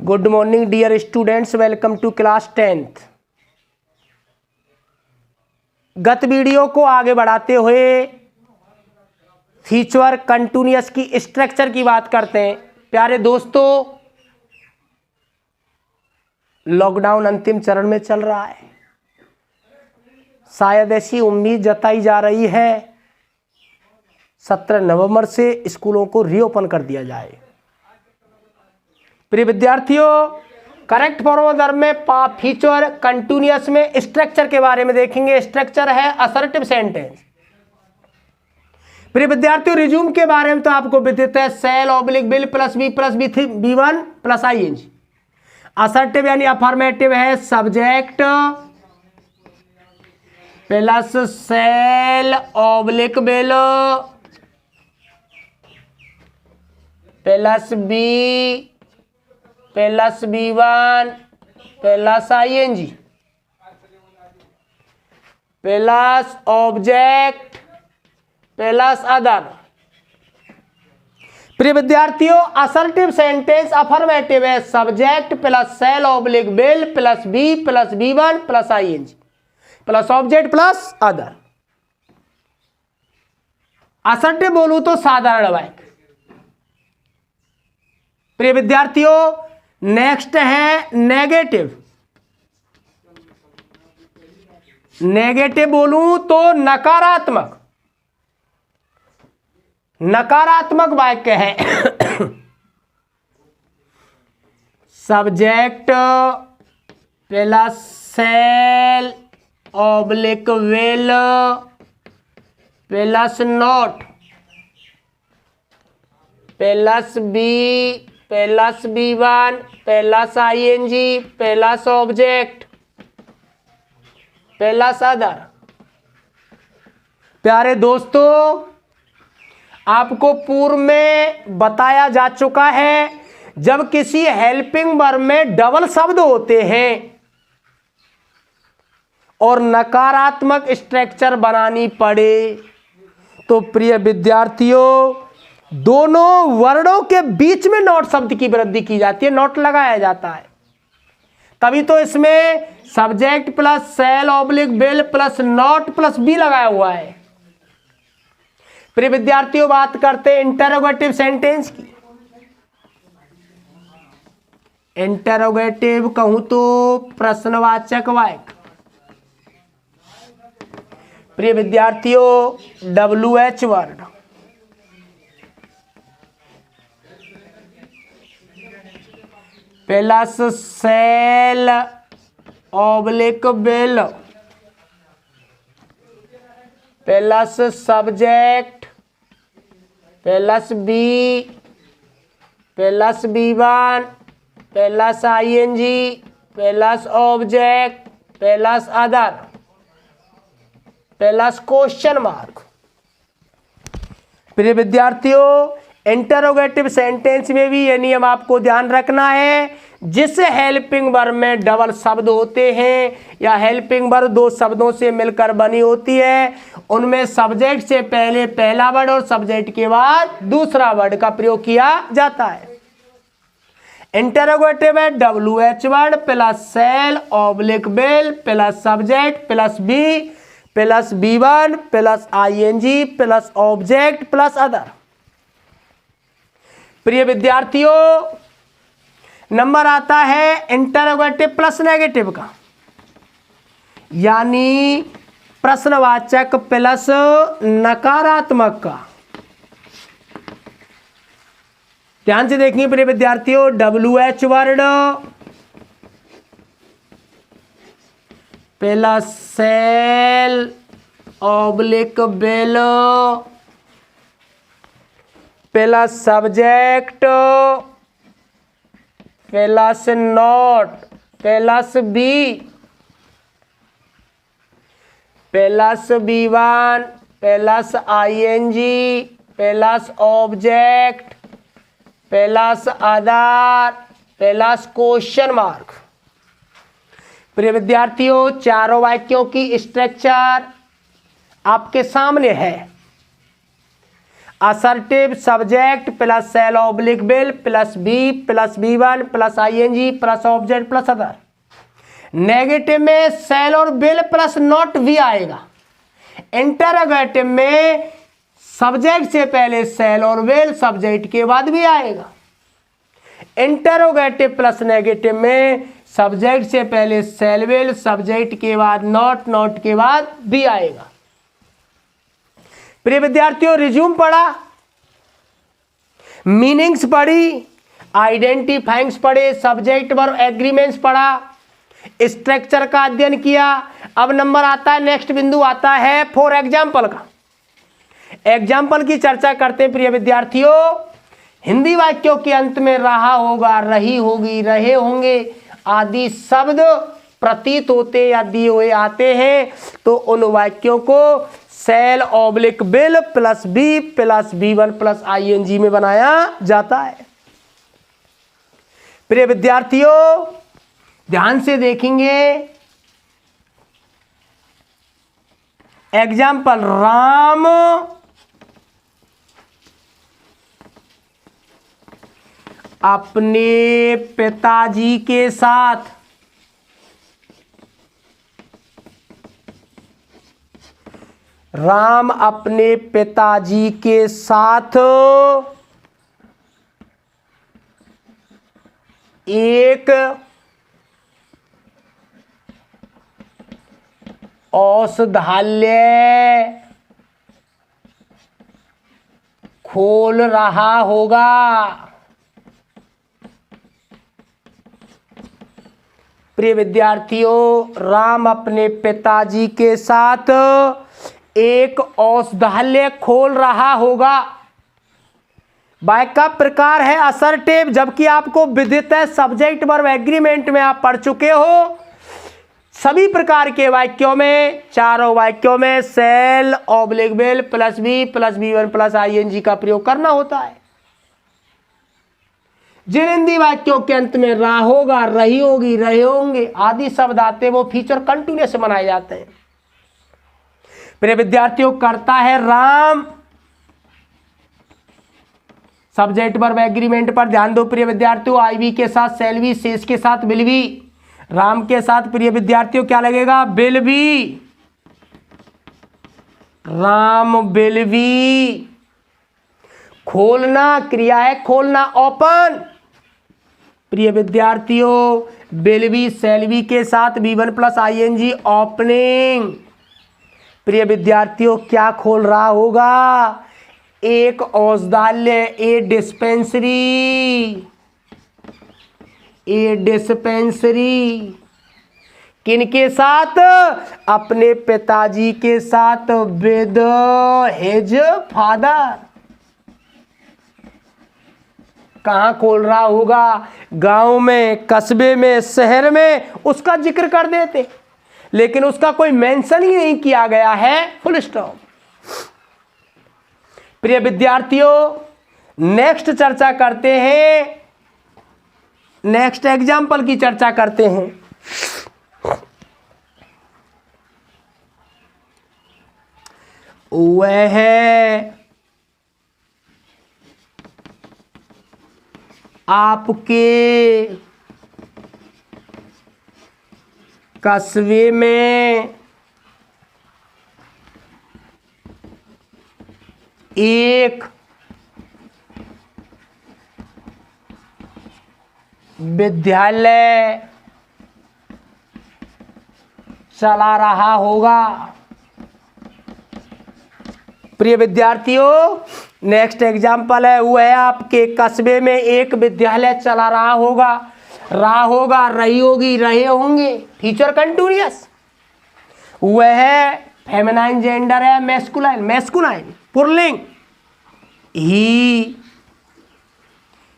Good morning dear students, welcome to class 10th। गत video को आगे बढ़ाते हुए फ्यूचर कंटिन्यूअस की स्ट्रक्चर की बात करते हैं। प्यारे दोस्तों, लॉकडाउन अंतिम चरण में चल रहा है। शायद ऐसी उम्मीद जताई जा रही है 17 नवंबर से स्कूलों को रीओपन कर दिया जाए। प्रिय विद्यार्थियों, करेक्ट फॉर्म में फ्यूचर कंटिन्यूअस में स्ट्रक्चर के बारे में देखेंगे। स्ट्रक्चर है असर्टिव सेंटेंस। प्रिय विद्यार्थियों, रिज्यूम के बारे में तो आपको विदित है, shall oblique will plus be B1 plus ING. Assertive यानी अफर्मेटिव है subject plus shall oblique will plus be plus B1 plus ING plus object plus other. प्रिय विद्यार्थियों, असर्टिव सेंटेंस अफर्मेटिव है subject plus shall oblique will plus be plus B1 plus ING plus object plus other. Assertive बोलूं तो साधारण वाक्य। प्रिय विद्यार्थियों, next है नेगेटिव। नेगेटिव बोलूं तो नकारात्मक। नकारात्मक वाक्य है subject plus shall oblique will plus not plus be plus B1 plus ING plus object plus other. प्यारे दोस्तों, आपको पूर्व में बताया जा चुका है, जब किसी हेल्पिंग वर्ब में डबल शब्द होते हैं और नकारात्मक स्ट्रक्चर बनानी पड़े तो प्रिय विद्यार्थियों, दोनों वर्णों के बीच में नॉट शब्द की वृद्धि की जाती है, नॉट लगाया जाता है। तभी तो इसमें subject plus shall oblique will plus not plus be लगाया हुआ है। प्रिय विद्यार्थियों, बात करते हैं इंटरोगेटिव सेंटेंस की। इंटरोगेटिव कहूं तो प्रश्नवाचक वाक्य। प्रिय विद्यार्थियों, WH word plus shall oblique will plus subject plus be plus B1 plus ING plus object plus other plus question mark. प्रिय विद्यार्थियों, इंटरोगेटिव सेंटेंस में भी ये नियम आपको ध्यान रखना है, जिस हेल्पिंग वर्ब में डबल शब्द होते हैं या हेल्पिंग वर्ब दो शब्दों से मिलकर बनी होती है, उनमें सब्जेक्ट से पहले पहला वर्ड और सब्जेक्ट के बाद दूसरा वर्ड का प्रयोग किया जाता है। इंटरोगेटिव है WH word plus shall oblique will plus subject plus be plus B1 plus ING plus object plus other. प्रिय विद्यार्थियों, नंबर आता है इंटरोगेटिव प्लस नेगेटिव का, यानी प्रश्नवाचक प्लस नकारात्मक का। ध्यान से देखिए प्रिय विद्यार्थियों, WH word plus shall oblique will plus subject plus not plus be plus B1 plus ING plus object plus other plus question mark. प्रिय विद्यार्थियों, चारों वाक्यों की स्ट्रक्चर आपके सामने है। Assertive subject plus shall oblique will plus be plus V1 plus ING plus object plus other. Negative में shall और विल प्लस नॉट भी आएगा। इंटरोगेटिव में सब्जेक्ट से पहले सेल और विल, सब्जेक्ट के बाद भी आएगा। इंटरोगेटिव प्लस नेगेटिव में सब्जेक्ट से पहले सेल विल, सब्जेक्ट के बाद नॉट, नॉट के बाद भी आएगा। प्रिय विद्यार्थियों, रिज्यूम पढ़ा, मीनिंग्स पढ़ी, आइडेंटिफाइंग्स पढ़े, सब्जेक्ट वर्ब एग्रीमेंट्स पढ़ा, स्ट्रक्चर का अध्ययन किया। अब नंबर आता है, नेक्स्ट बिंदु आता है फॉर एग्जाम्पल का। एग्जाम्पल की चर्चा करते हैं प्रिय विद्यार्थियों। हिंदी वाक्यों के अंत में रहा होगा, रही होगी, रहे होंगे आदि शब्द प्रतीत होते या दिए हुए आते हैं, तो उन वाक्यों को shall oblique will plus be plus V1 plus ING में बनाया जाता है। प्रिय विद्यार्थियों, ध्यान से देखेंगे। एग्जाम्पल, राम अपने पिताजी के साथ राम अपने पिताजी के साथ एक औषधालय खोल रहा होगा। प्रिय विद्यार्थियों, राम अपने पिताजी के साथ एक औषधालय खोल रहा होगा। वाक्य का प्रकार है असर्टिव, जबकि आपको विदित है सब्जेक्ट वर्ब एग्रीमेंट में आप पढ़ चुके हो। सभी प्रकार के वाक्यों में, चारों वाक्यों में shall oblique will plus be plus V1 plus ING का प्रयोग करना होता है। जिन हिंदी वाक्यों के अंत में रहा होगा, रही होगी, रहे होंगे आदि शब्द आते हैं, वो फ्यूचर कंटिन्यूअस बनाए जाते हैं। प्रिय विद्यार्थियों, करता है राम, सब्जेक्ट वर्ब एग्रीमेंट पर ध्यान दो प्रिय विद्यार्थियों। IV के साथ सेल भी, शेष के साथ विल भी। राम के साथ प्रिय विद्यार्थियों क्या लगेगा? विल भी। राम विल भी। खोलना क्रिया है, खोलना ओपन। प्रिय विद्यार्थियों, विल बी सेल बी के साथ V1 प्लस ING ओपनिंग। प्रिय विद्यार्थियों, क्या खोल रहा होगा? एक औषधालय, ए डिस्पेंसरी। ए डिस्पेंसरी किनके साथ? अपने पिताजी के साथ, विद हिज फादर। कहाँ खोल रहा होगा? गांव में, कस्बे में, शहर में, उसका जिक्र कर देते, लेकिन उसका कोई मेंशन ही नहीं किया गया है, फुल स्टॉप। प्रिय विद्यार्थियों, नेक्स्ट चर्चा करते हैं, नेक्स्ट एग्जाम्पल की चर्चा करते हैं। वह है आपके कस्बे में एक विद्यालय चला रहा होगा। प्रिय विद्यार्थियों, नेक्स्ट एग्जाम्पल है, वह आपके कस्बे में एक विद्यालय चला रहा होगा। रहा होगा, रही होगी, रहे होंगे, फ्यूचर कंटिन्यूअस। वह फेमिनाइन जेंडर है, मैस्कुलाइन, मैस्कुलाइन पुल्लिंग।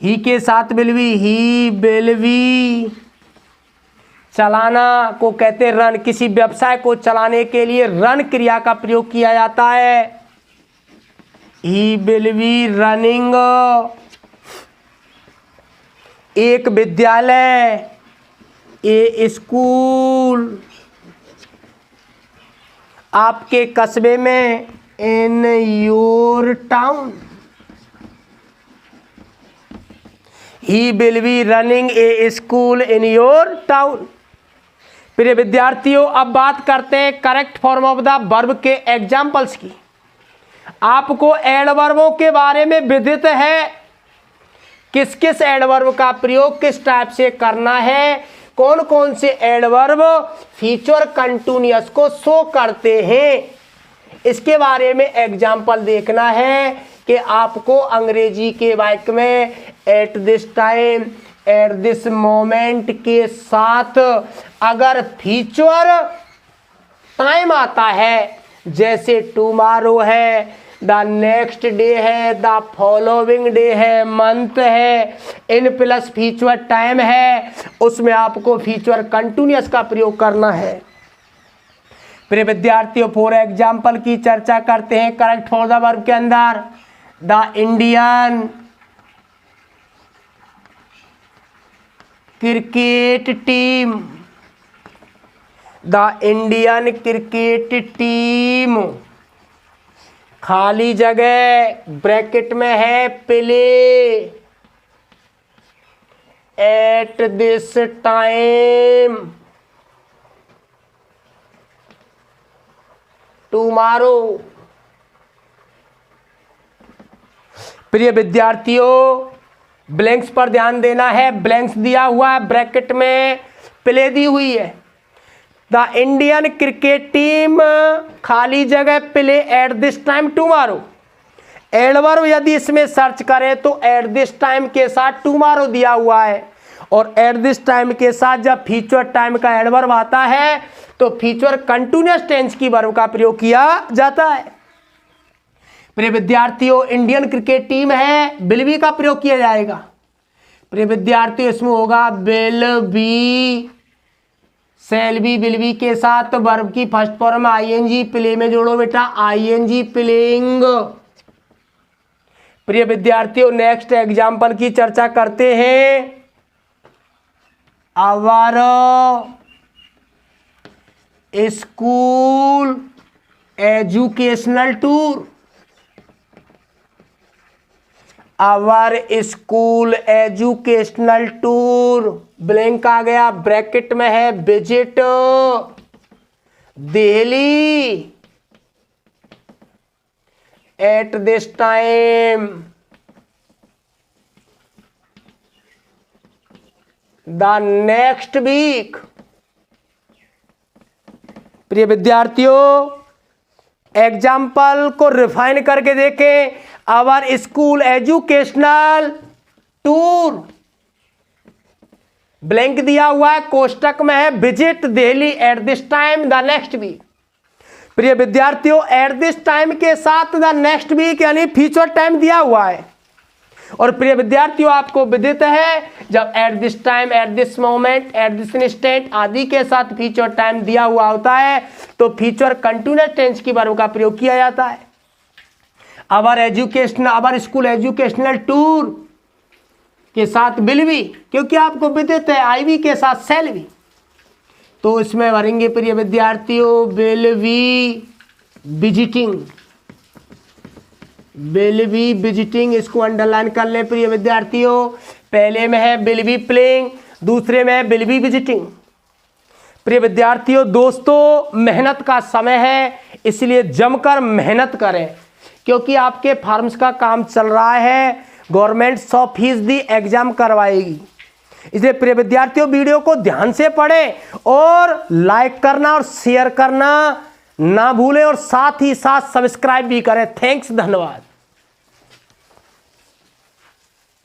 ही के साथ will be, he will be. चलाना को कहते रन, किसी व्यवसाय को चलाने के लिए रन क्रिया का प्रयोग किया जाता है। He will be running. एक विद्यालय, ए स्कूल आपके कस्बे में, in your town. He will be running A school in your town. प्रिय विद्यार्थियों, अब बात करते हैं correct form of the verb के एग्जाम्पल्स की। आपको एडवर्बों के बारे में विदित है, किस किस एडवर्ब का प्रयोग किस टाइप से करना है, कौन कौन से एडवर्ब फ्यूचर कंटिन्यूअस को शो करते हैं, इसके बारे में एग्जाम्पल देखना है कि आपको अंग्रेजी के वाक्य में eight this time, at this moment के साथ अगर फ्यूचर टाइम आता है, जैसे टुमारो है, द नेक्स्ट डे है, द फॉलोइंग डे है, मंथ है, इन प्लस फ्यूचर टाइम है, उसमें आपको फ्यूचर कंटिन्यूअस का प्रयोग करना है। प्रिय विद्यार्थियों, फॉर एग्जाम्पल की चर्चा करते हैं करेक्ट फॉर द वर्ब के अंदर। The Indian cricket team, the Indian cricket team, खाली जगह ब्रैकेट में है play at this time tomorrow. प्रिय विद्यार्थियों, ब्लैंक्स पर ध्यान देना है। ब्लैंक्स दिया हुआ है, ब्रैकेट में प्ले दी हुई है। द इंडियन क्रिकेट टीम खाली जगह play at this time tomorrow. Adverb यदि इसमें सर्च करें तो एट दिस टाइम के साथ टुमारो दिया हुआ है, और एट दिस टाइम के साथ जब फ्यूचर टाइम का एडवर्ब आता है तो फ्यूचर कंटिन्यूअस टेंस की वर्ब का प्रयोग किया जाता है। प्रिय विद्यार्थियों, इंडियन क्रिकेट टीम है, विल बी का प्रयोग किया जाएगा। प्रिय विद्यार्थियों, इसमें होगा will be, shall be, will be के साथ वर्ब की फर्स्ट फॉर्म आईएनजी, प्ले में जोड़ो बेटा आईएनजी प्लेइंग। प्रिय विद्यार्थियों, नेक्स्ट एग्जाम्पल की चर्चा करते हैं। Our school educational tour, our school educational tour, blank आ गया, ब्रैकेट में है visit Delhi at this time, the next week. प्रिय विद्यार्थियों, एग्जाम्पल को रिफाइन करके देखें। Our school educational tour, blank दिया हुआ है, कोष्टक में है visit Delhi at this time the next week. प्रिय विद्यार्थियों, एट दिस टाइम के साथ द नेक्स्ट वीक यानी फ्यूचर टाइम दिया हुआ है। और प्रिय विद्यार्थियों, आपको विदित है जब eight this time, at this moment, at this instant आदि के साथ फ्यूचर टाइम दिया हुआ होता है तो फ्यूचर कंटिन्यूअस टेंस की वर्ब का प्रयोग किया जाता है। आवर स्कूल एजुकेशनल टूर के साथ विल बी, क्योंकि आपको विदित है आईवी के साथ शैल बी, तो इसमें भरेंगे प्रिय विद्यार्थियों will be visiting, will be visiting, इसको अंडरलाइन कर लें प्रिय विद्यार्थियों। पहले में है विल बी प्लेइंग, दूसरे में है विल बी विजिटिंग। प्रिय विद्यार्थियों, दोस्तों मेहनत का समय है, इसलिए जमकर मेहनत करें, क्योंकि आपके फार्म्स का काम चल रहा है, गवर्नमेंट 100% एग्जाम करवाएगी। इसलिए प्रिय विद्यार्थियों, वीडियो को ध्यान से पढ़ें और लाइक करना और शेयर करना ना भूलें, और साथ ही साथ सब्सक्राइब भी करें। थैंक्स, धन्यवाद।